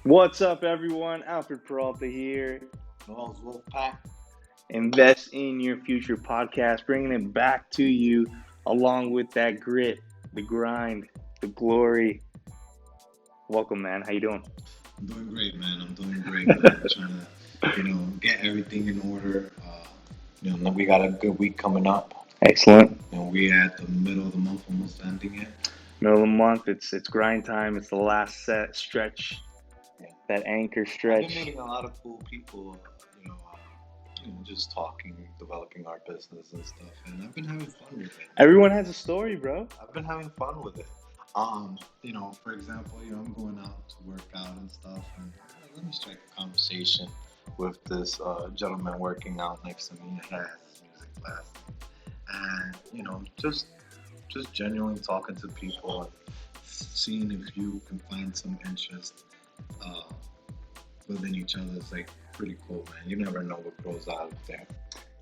What's up, everyone? Alfred Peralta here. Noel's Wolfpack. Invest in your future podcast, bringing it back to you along with that grit, the grind, the glory. Welcome, man. How you doing? I'm doing great, man. I'm doing great, man. Trying to, get everything in order. We got a good week coming up. Excellent. We at the middle of the month, almost ending it. Middle of the month. It's grind time. It's the last set stretch. Yeah. That anchor I've been stretch. meeting a lot of cool people. Just talking, developing our business and stuff, and I've been having fun with it. Everyone has a story, bro. I've been having fun with it. For example, I'm going out to work out and stuff, and let me strike a conversation with this gentleman working out next to me. He has music class, and just genuinely talking to people and seeing if you can find some interest uh, within each other is like pretty cool, man. You never know what grows out of there.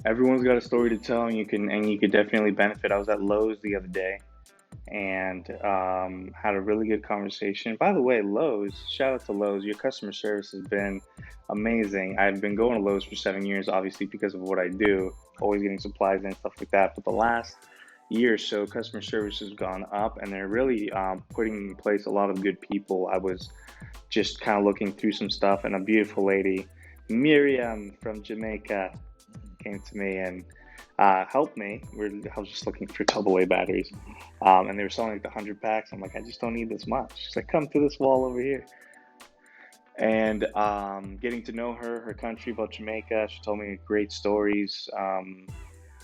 Everyone's got a story to tell, and you could definitely benefit. I was at Lowe's the other day and had a really good conversation. By the way, Lowe's, shout out to Lowe's. Your customer service has been amazing. I've been going to Lowe's for 7 years, obviously, because of what I do, always getting supplies and stuff like that. But the last year or so, customer service has gone up, and they're really putting in place a lot of good people. I was just kind of looking through some stuff, and a beautiful lady, Miriam from Jamaica, came to me and helped me. I was just looking for double A batteries, and they were selling like the 100 packs. I'm like, I just don't need this much. She's like, come to this wall over here. And getting to know her country, about Jamaica, she told me great stories.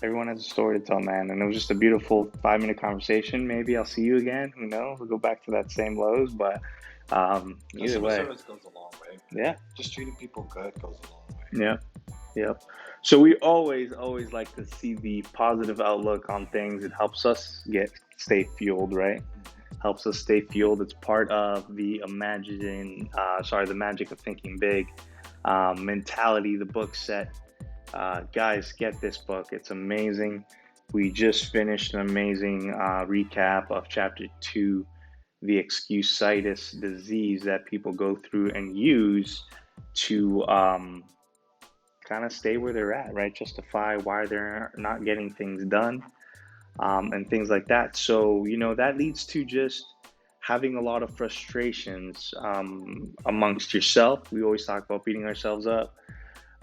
Everyone has a story to tell, man. And it was just a beautiful 5-minute conversation. Maybe I'll see you again. Who knows? We'll go back to that same Lowe's, but either Customer way, service goes a long way. yeah, Just treating people good goes a long way. yeah. Yep. So we always like to see the positive outlook on things. It helps us stay fueled, right? Helps us stay fueled. It's part of the the magic of thinking big mentality. The book set, guys, get this book. It's amazing. We just finished an amazing recap of chapter 2, the excuse-itis disease that people go through and use to kind of stay where they're at, right? Justify why they're not getting things done, and things like that. So, that leads to just having a lot of frustrations amongst yourself. We always talk about beating ourselves up.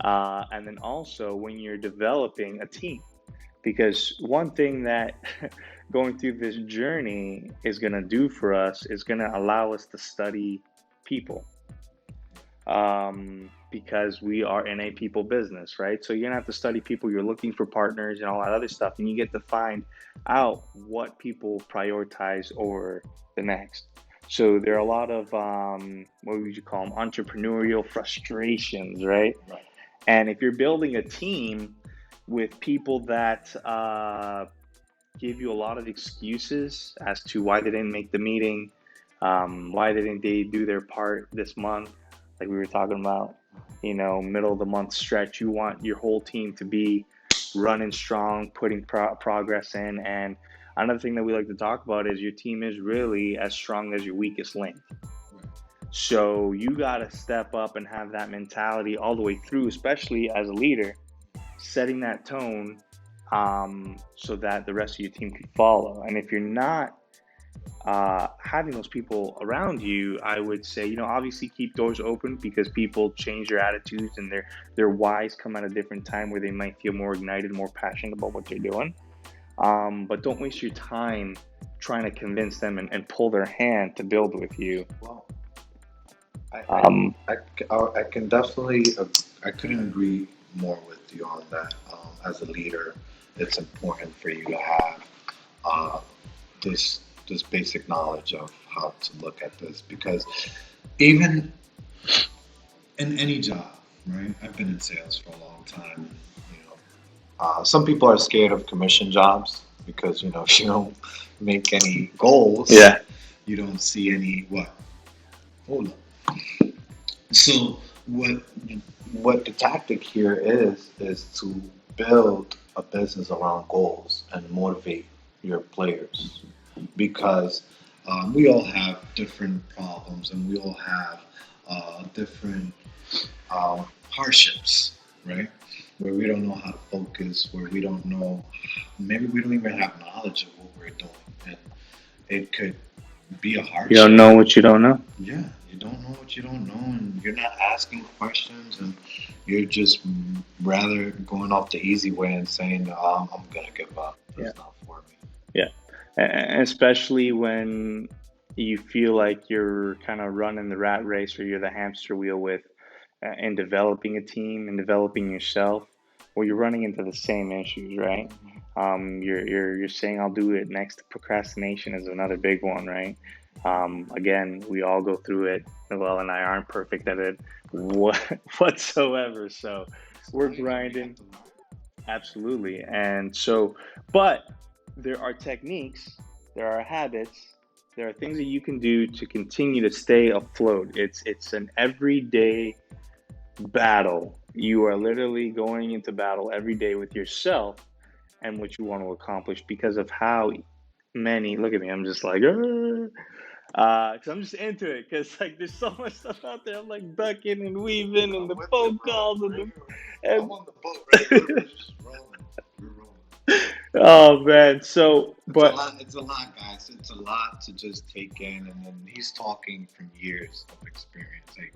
And then also when you're developing a team, because one thing that going through this journey is going to do for us is going to allow us to study people. Because we are in a people business, right? So you're gonna have to study people. You're looking for partners and all that other stuff, and you get to find out what people prioritize over the next. So there are a lot of what would you call them, entrepreneurial frustrations, right? Right. And if you're building a team with people that give you a lot of excuses as to why they didn't make the meeting, why didn't they do their part this month, like we were talking about, middle of the month stretch, you want your whole team to be running strong, putting progress in. And another thing that we like to talk about is your team is really as strong as your weakest link. Right. So you got to step up and have that mentality all the way through, especially as a leader, setting that tone so that the rest of your team can follow. And if you're not having those people around you, I would say, obviously keep doors open, because people change their attitudes and their whys come at a different time where they might feel more ignited, more passionate about what they're doing. But don't waste your time trying to convince them and pull their hand to build with you. Well, I can definitely, I couldn't agree more with you on that. As a leader, it's important for you to have this basic knowledge of how to look at this, because even in any job, right? I've been in sales for a long time. Some people are scared of commission jobs because if you don't make any goals, Yeah. you don't see any what. Hold on. So what the tactic here is to build a business around goals and motivate your players, because we all have different problems and we all have different hardships, right? Where we don't know how to focus, where we don't know, maybe we don't even have knowledge of what we're doing, and it could be a You don't hardship. know what you don't know. Yeah, you don't know what you don't know, and you're not asking questions, and you're just rather going off the easy way and saying, I'm gonna give up. Yeah. It's not for me. Yeah. Especially when you feel like you're kind of running the rat race or you're the hamster wheel with in developing a team and developing yourself, well, you're running into the same issues, right? You're saying I'll do it next. Procrastination is another big one, right? Again, we all go through it. Noel and I aren't perfect at it whatsoever, so It's we're only that we have grinding. to learn. Absolutely. And so, but there are techniques, there are habits, there are things that you can do to continue to stay afloat. It's an everyday battle. You are literally going into battle every day with yourself and what you want to accomplish because of how many, look at me, I'm just like, because I'm just into it. Because like, there's so much stuff out there. I'm like ducking and weaving, and I'm the with you, phone bro. calls and Bring the it. I'm and on the boat, right? We're just rolling. We're rolling. oh man. So, It's a but lot. It's a lot, guys. It's a lot to just take in, and then he's talking from years of experience. Like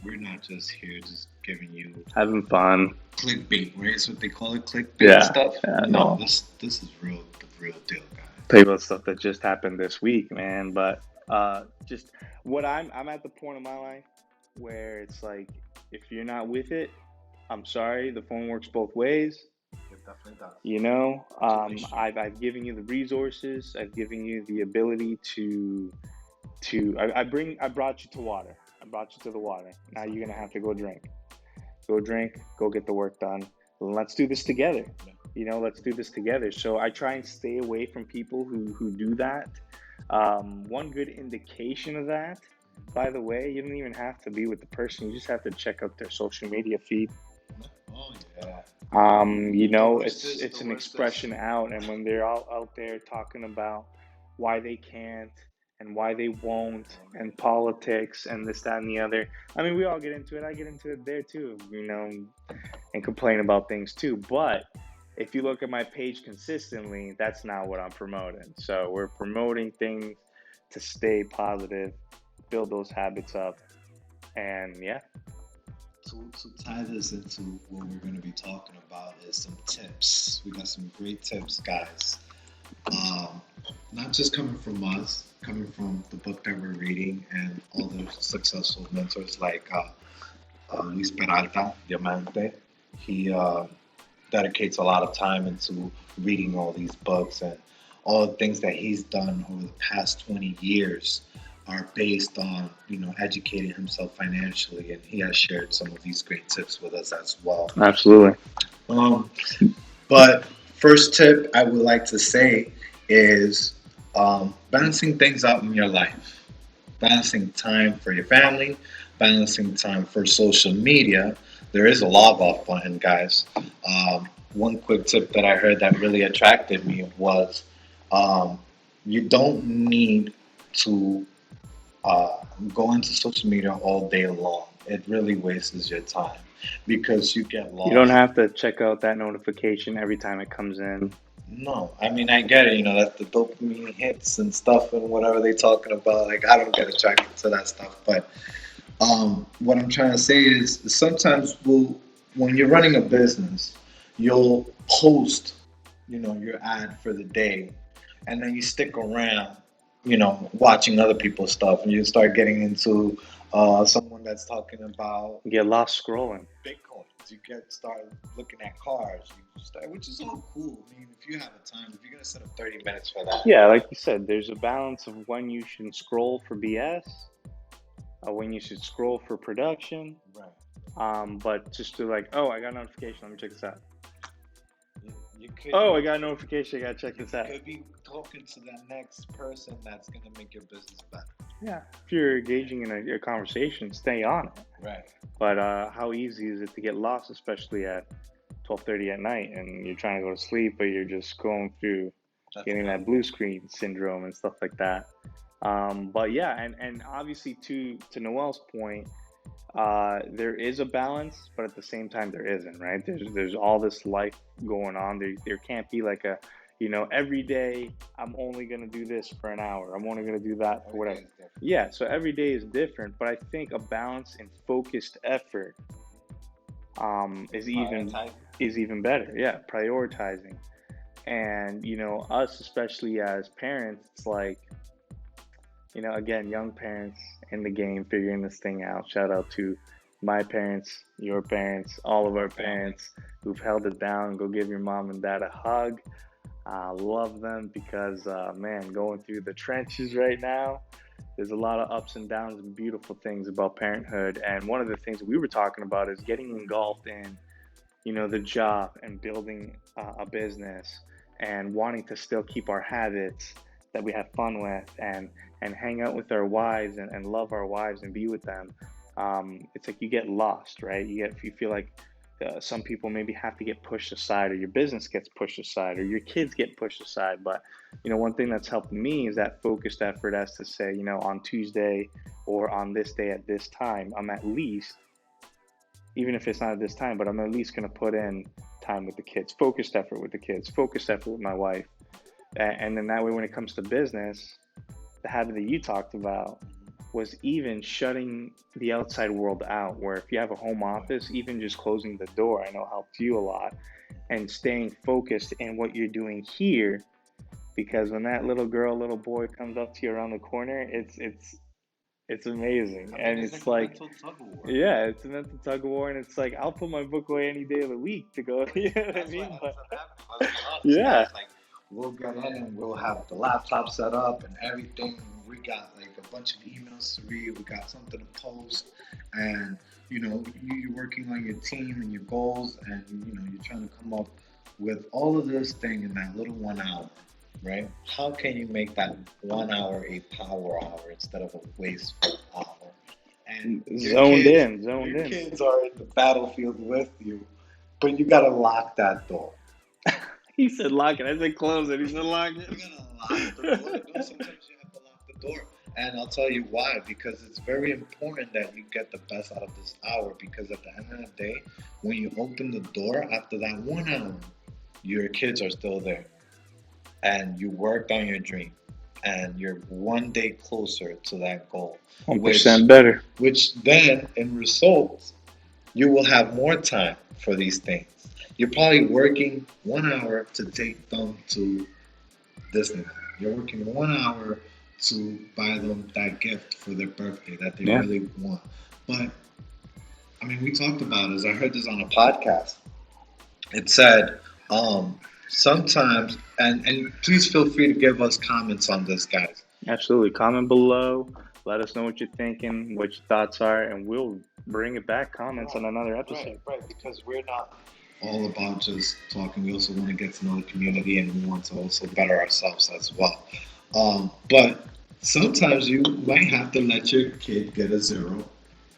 we're not just here just giving you having fun. clickbait, right? That's what they call it, clickbait Yeah, stuff. yeah, No, no. this is real, the real deal, guys. Tell you about stuff that just happened this week, man. But just what I'm at the point of my life where it's like, if you're not with it, I'm sorry. The phone works both ways. It definitely does. You know, Two-way street. I've given you the resources. I've given you the ability I brought you to water. I brought you to the water. Now you're gonna have to go drink. Go drink. Go get the work done. Let's do this together. Yeah. Let's do this together. So I try and stay away from people who do that. One good indication of that, by the way, you don't even have to be with the person. You just have to check out their social media feed. Oh yeah. The worst It's is the it's an worst is expression out, and when they're all out there talking about why they can't and why they won't, and politics and this, that, and the other. I mean, we all get into it. I get into it there too, and complain about things too. But if you look at my page consistently, that's not what I'm promoting. So we're promoting things to stay positive, build those habits up, and yeah, to tie this into what we're going to be talking about is some tips. We got some great tips, guys. Um, Not just coming from us, coming from the book that we're reading and all the successful mentors like Luis Peralta, Diamante. He dedicates a lot of time into reading all these books, and all the things that he's done over the past 20 years are based on educating himself financially, and he has shared some of these great tips with us as well. absolutely. um, but first tip I would like to say is balancing things out in your life, balancing time for your family, balancing time for social media. There is a log off button, guys. One quick tip that I heard that really attracted me was um, you don't need to uh, go into social media all day long. It really wastes your time because you get You don't lost. have to check out that notification every time it comes in. No, I mean I get it. That's the dopamine hits and stuff and whatever they talking about. Like I don't get attracted to that stuff, but what I'm trying to say is sometimes when you're running a business, you'll post, your ad for the day, and then you stick around, watching other people's stuff, and you start getting into someone that's talking about You get lost scrolling. bitcoins. You start looking at cars. You start, which is all cool. I mean, if you have the time, if you're gonna set up 30 minutes for that, Yeah, like you said, there's a balance of when you should scroll for BS, when you should scroll for production. right? But just to like, oh, I got a notification. Let me check this out. You could Oh, I got a notification. I gotta check you this out. could be talking to that next person that's gonna make your business better. Yeah, if you're engaging in a conversation, stay on it. Right. But how easy is it to get lost, especially at 12:30 at night, and you're trying to go to sleep, but you're just going through That's getting another that blue screen syndrome and stuff like that. But yeah, and obviously to Noel's point, there is a balance, but at the same time there isn't, right? There's all this life going on. There can't be like a, every day I'm only gonna do this for an hour. I'm only gonna do that for Every day whatever. is different. Yeah, so every day is different, but I think a balance and focused effort Like is prioritizing. is even better. Yeah, prioritizing. And us, especially as parents, it's like, again, young parents in the game figuring this thing out. Shout out to my parents, your parents, all of Our our family. parents who've held it down. Go give your mom and dad a hug. I love them because, man, going through the trenches right now, there's a lot of ups and downs and beautiful things about parenthood. And one of the things we were talking about is getting engulfed in, the job and building a business and wanting to still keep our habits that we have fun with and hang out with our wives and love our wives and be with them. It's like you get lost, right? You feel like some people maybe have to get pushed aside, or your business gets pushed aside, or your kids get pushed aside. But one thing that's helped me is that focused effort, as to say, on Tuesday or on this day at this time, I'm at least, even if it's not at this time, but I'm at least going to put in time with the kids, focused effort with the kids, focused effort with my wife. And then that way, when it comes to business, the habit that you talked about was even shutting the outside world out. Where if you have a home Right. office, even just closing the door, I know helped you a lot, and staying focused in what you're doing here. Because when that little girl, little boy comes up to you around the corner, it's amazing, I mean, and it's like it's a like, mental tug of war. yeah, it's a mental tug of war, and it's like I'll put my book away any day of the week to go. You know what I That's what mean? ends But up happening. Let's be honest, yeah, guys. Like, we'll get in and we'll have the laptop set up and everything. We got like a bunch of emails to read. We got something to post, and you're working on your team and your goals, and you're trying to come up with all of this thing in that little 1 hour, right? How can you make that 1 hour a power hour instead of a wasteful hour? And zoned in, zoned your in. kids are in the battlefield with you, but you gotta lock that door. He said lock it. I said close it. He said lock You gotta lock the door. No, sometimes you have to lock the door. And I'll tell you why. Because it's very important that you get the best out of this hour. Because at the end of the day, when you open the door after that 1 hour, your kids are still there. And you worked on your dream. And you're one day closer to that goal. one Which percent better. which then in results you will have more time for these things. You're probably working 1 hour to take them to Disneyland. You're working 1 hour to buy them that gift for their birthday that they Yeah, really want. But I mean, we talked about it. As I heard this on a podcast. It said sometimes, and please feel free to give us comments on this, guys. absolutely. Comment below. Let us know what you're thinking, what your thoughts are, and we'll bring it back. Comments on Right, another right, episode. right. Because we're not all about just talking. We also want to get to know the community, and we want to also better ourselves as well. But sometimes you might have to let your kid get a zero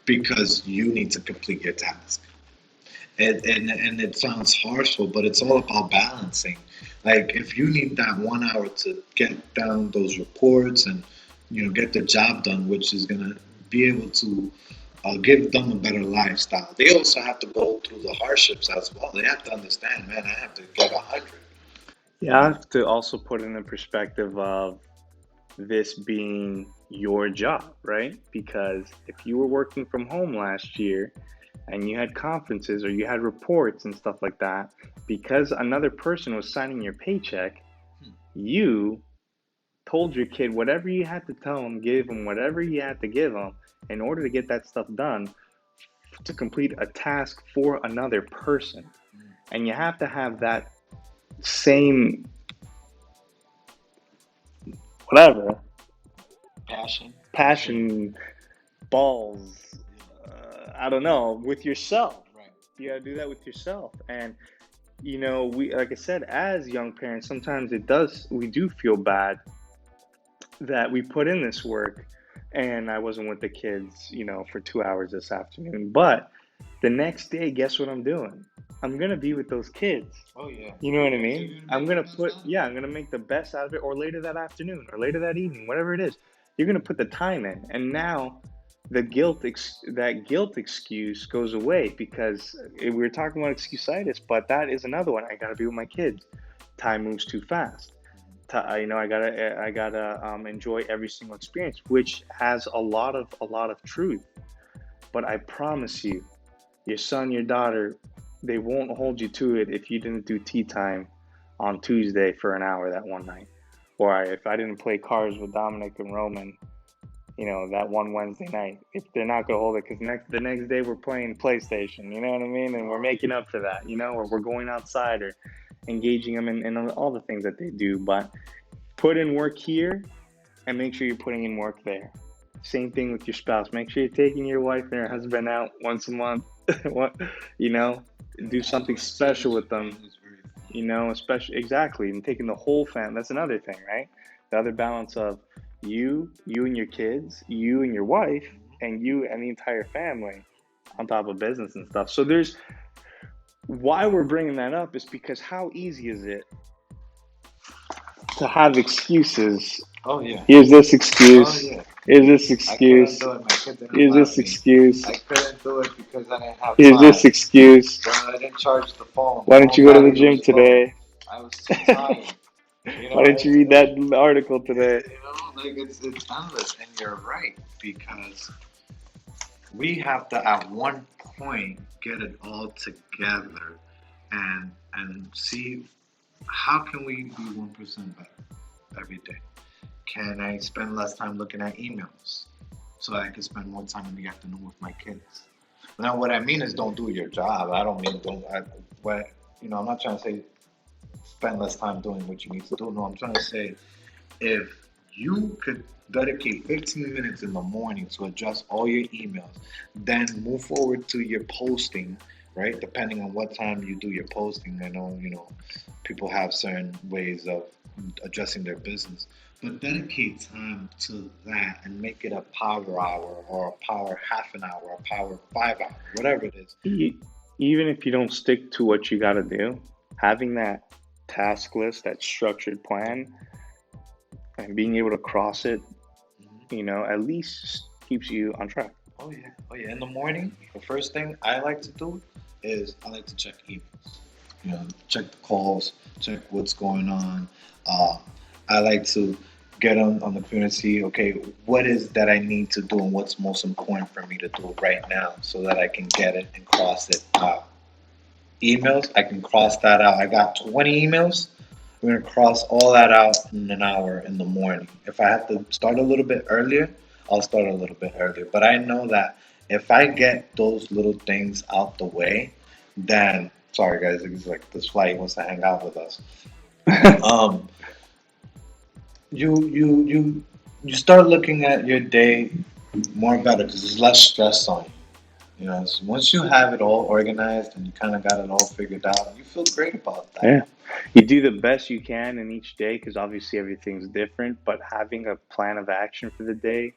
because you need to complete your task. And it sounds harshful, but it's all about balancing. Like if you need that 1 hour to get down those reports and get the job done, which is gonna be able to give them a better lifestyle. They also have to go through the hardships as well. They have to understand, man, I have to get 100. Yeah, I have to also put it in the perspective of this being your job, right? Because if you were working from home last year and you had conferences or you had reports and stuff like that, because another person was signing your paycheck, you told your kid whatever you had to tell him, gave him whatever you had to give him in order to get that stuff done, to complete a task for another person. And you have to have that same, whatever, Passion, passion. passion, balls, I don't know, with yourself. Right. You gotta do that with yourself. And we, like I said, as young parents, sometimes we do feel bad that we put in this work and I wasn't with the kids, for 2 hours this afternoon. But the next day, guess what I'm doing? I'm gonna be with those kids. Oh yeah. You know Oh what I yeah. You're mean? gonna I'm make the gonna most put, out of yeah, I'm gonna make the best out of it, or later that afternoon, or later that evening, whatever it is. you're going to put the time in. And now that guilt excuse goes away, because we were talking about excusitis, but that is another one. I got to be with my kids. Time moves too fast. I gotta enjoy every single experience, which has a lot of truth. But I promise you, your son, your daughter, they won't hold you to it if you didn't do tea time on Tuesday for an hour that one night, or if I didn't play cards with Dominic and Roman, that one Wednesday night. If they're not gonna hold it, because the next day we're playing PlayStation, you know what I mean, and we're making up for that, or we're going outside or engaging them in all the things that they do. But put in work here and make sure you're putting in work there. Same thing with your spouse. Make sure you're taking your wife and your husband out once a month. What, you know, do something special with them. Especially exactly, and taking the whole family. That's another thing, right? The other balance of you and your kids, you and your wife, and you and the entire family, on top of business and stuff. So there's why we're bringing that up is because how easy is it to have excuses? Oh yeah. Here's this Oh excuse. yeah. Here's this I couldn't excuse. do it. My kid didn't Here's love this me. excuse. I couldn't do it because I didn't have Here's this time. excuse. Well, I didn't charge the phone. Why The didn't phone you go to the battery gym was low. today? I was too tired. Why didn't you read that article today? Like it's endless, and you're right, because we have to at one point get it all together and see how can we be 1% better every day. Can I spend less time looking at emails so I can spend more time in the afternoon with my kids? Now, what I mean is don't do your job. I don't mean don't. I'm not trying to say spend less time doing what you need to do. No, I'm trying to say if you could dedicate 15 minutes in the morning to address all your emails, then move forward to your posting, right? Depending on what time you do your posting. I know, people have certain ways of addressing their business, but dedicate time to that and make it a power hour or a power half an hour, a power 5 hour, whatever it is. Even if you don't stick to what you got to do, having that task list, that structured plan, and being able to cross it, at least keeps you on track. Oh yeah, oh yeah. In the morning, the first thing I like to do is I like to check emails. Check the calls, check what's going on. Uh, I like to get on the computer and see, okay, what is that I need to do and what's most important for me to do right now so that I can get it and cross it out. Emails, I can cross that out. I got 20 emails. I'm gonna cross all that out in an hour in the morning. If I have to start a little bit earlier, I'll start a little bit earlier. But I know that if I get those little things out the way, then sorry guys, it's like this flight wants to hang out with us. Um, you start looking at your day more better because there's less stress on you. So once you have it all organized and you kind of got it all figured out, you feel great about that. Yeah. You do the best you can in each day, because obviously everything's different, but having a plan of action for the day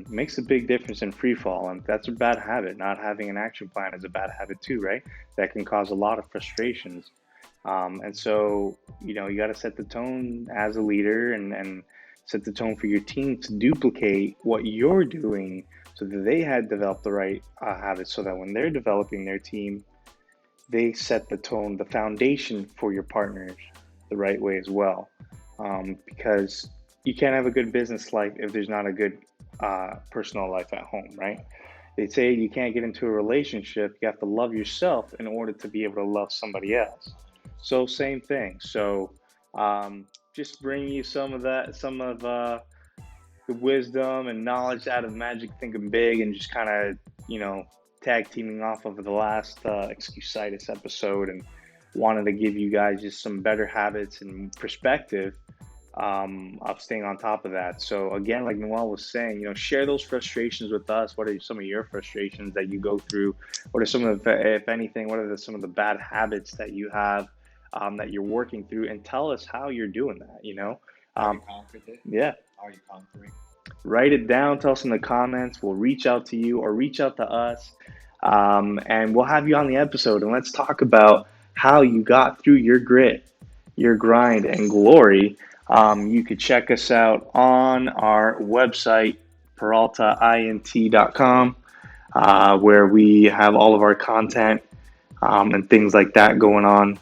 makes a big difference in free fall. And that's a bad habit. Not having an action plan is a bad habit too, right? That can cause a lot of frustrations. And so, you got to set the tone as a leader, and set the tone for your team to duplicate what you're doing, so that they had developed the right habits, so that when they're developing their team, they set the tone, the foundation for your partners the right way as well. Because you can't have a good business life if there's not a good personal life at home, right? They say you can't get into a relationship, you have to love yourself in order to be able to love somebody else. So, same thing. So, just bring you some of the wisdom and knowledge out of Magic Thinking Big, and just kind of, tag teaming off of the last Excusitis episode, and wanted to give you guys just some better habits and perspective of staying on top of that. So again, like Noel was saying, share those frustrations with us. What are some of your frustrations that you go through? What are some of, if anything, what are some of the bad habits that you have that you're working through? And tell us how you're doing that, Are you conquered it? Yeah. Are you conquering? Write it down. Tell us in the comments. We'll reach out to you or reach out to us. And we'll have you on the episode. And let's talk about how you got through your grit, your grind, and glory You could check us out on our website, peraltaint.com, where we have all of our content and things like that going on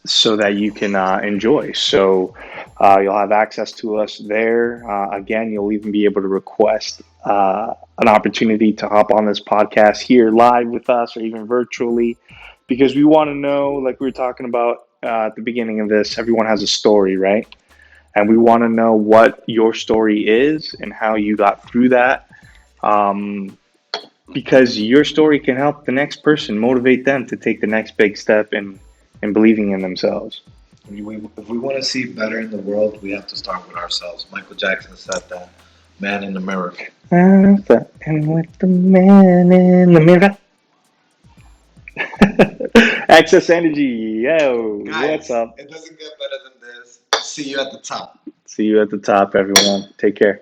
so that you can enjoy. So you'll have access to us there. Again, you'll even be able to request an opportunity to hop on this podcast here live with us or even virtually, because we want to know, like we were talking about at the beginning of this, everyone has a story, right? And we want to know what your story is and how you got through that. Because your story can help the next person, motivate them to take the next big step in believing in themselves. If we want to see better in the world, we have to start with ourselves. Michael Jackson said that. Man in the mirror. And with the man in the mirror. Access energy. Yo, Guys, what's up? it doesn't get better than this. See you at the top. See you at the top, everyone. Take care.